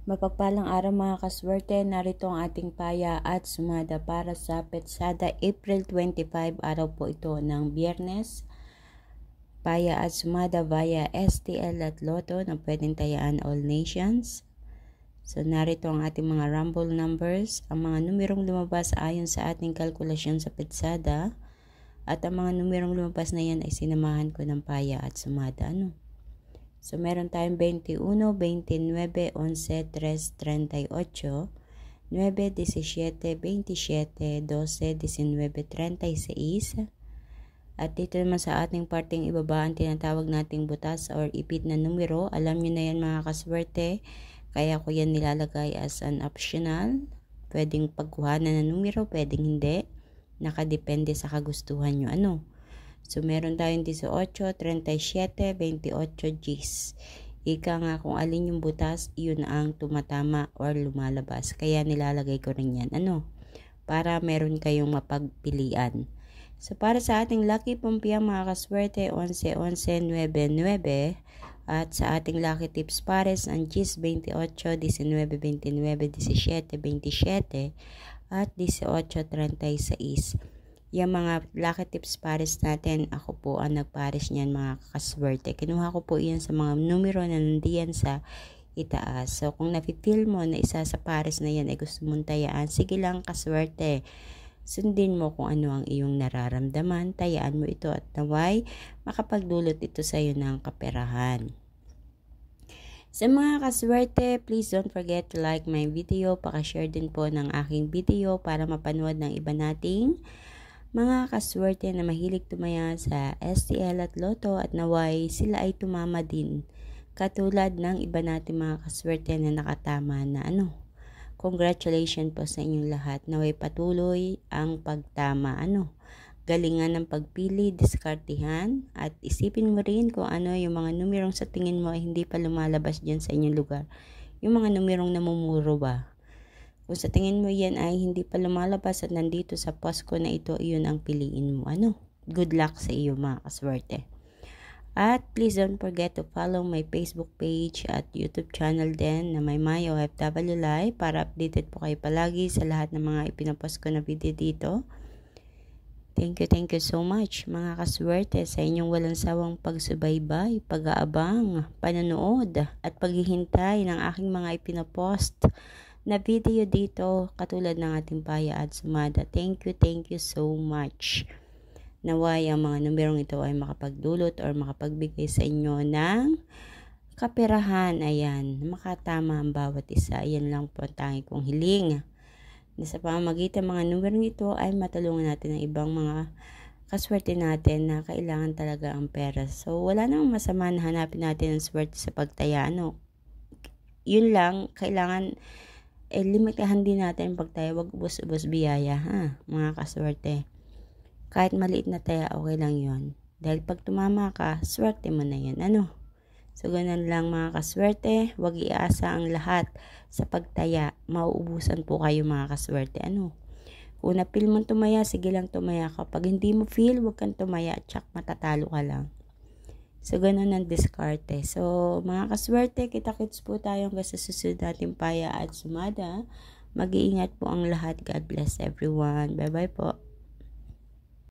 Mapagpalang araw mga kaswerte, narito ang ating paya at sumada para sa Petsada April 25, araw po ito ng Biyernes. Paya at sumada via STL at Lotto na pwedeng tayaan all nations. So narito ang ating mga rumble numbers, ang mga numerong lumabas ayon sa ating kalkulasyon sa Petsada. At ang mga numerong lumabas na yan ay sinamahan ko ng paya at sumada. So, meron tayong 21, 29, 11, 3, 38, 9, 17, 27, 12, 19, 36. At dito naman sa ating parting ibaba ang tinatawag nating butas or ipit na numero. Alam nyo na yan mga kaswerte. Kaya ko yan nilalagay as an optional. Pwedeng pagkuhanan ng numero, pwedeng hindi. Nakadepende sa kagustuhan nyo. So, meron tayong 18, 37, 28 Gs. Ika nga kung alin yung butas, yun ang tumatama or lumalabas. Kaya nilalagay ko rin yan. Para meron kayong mapagpilian. So, para sa ating lucky pumpia mga kaswerte, 11, 11, 9, 9. At sa ating lucky tips pares, ang Gs 28, 19, 29, 17, 27. At 18, 36. Yung mga lucky tips pares natin, ako po ang nagpares niyan mga kaswerte. Kinuha ko po yan sa mga numero na nandiyan sa itaas. So, kung nafe-feel mo na isa sa pares na yan ay gusto mong tayaan, sige lang kaswerte. Sundin mo kung ano ang iyong nararamdaman, tayaan mo ito at naway makapagdulot ito sa iyo ng kaperahan. Sa mga kaswerte, please don't forget to like my video. Pakashare din po ng aking video para mapanood ng iba nating mga kaswerte na mahilig tumaya sa STL at Lotto at naway sila ay tumama din. Katulad ng iba nating mga kaswerte na nakatama na Congratulations po sa inyong lahat. Naway patuloy ang pagtama. Galingan ng pagpili, diskartihan at isipin mo rin kung ano yung mga numerong sa tingin mo ay hindi pa lumalabas dyan sa inyong lugar. Yung mga numerong namumuro ba? Kung sa tingin mo yan ay hindi pa lumalabas at nandito sa post ko na ito, iyon ang piliin mo. Good luck sa iyo mga kaswerte. At please don't forget to follow my Facebook page at YouTube channel din na may OFW Live para updated po kayo palagi sa lahat ng mga ipinapost ko na video dito. Thank you so much mga kaswerte sa inyong walang sawang pagsubaybay, pag-aabang, panonood at paghihintay ng aking mga ipinapost na video dito katulad ng ating paya at sumada. Thank you so much. Naway ang mga numerong ito ay makapagdulot or makapagbigay sa inyo ng kaperahan. Ayan, makatama ang bawat isa. Ayan lang po ang tangi kong hiling. Sa pamamagitan mga numerong ito ay matulungan natin ang ibang mga kaswerte natin na kailangan talaga ang pera. So, wala namang masama na hanapin natin ang swerte sa pagtaya. Yun lang, kailangan limitahan din natin ang pagtaya. Wag ubos-ubos biyaya, mga kaswerte. Kahit maliit na taya, okay lang yun. Dahil pag tumama ka, swerte mo na yun. So, ganun lang mga kaswerte. Huwag iasa ang lahat sa pagtaya. Mauubusan po kayo mga kaswerte. Kung na-feel mo tumaya, sige lang tumaya ka. Pag hindi mo feel, huwag kang tumaya. Tsak, matatalo ka lang. So, ganun ang diskarte. So, mga kaswerte, kita-kits po tayo hanggang sa susunod natin paya at sumada. Mag-iingat po ang lahat. God bless everyone. Bye-bye po.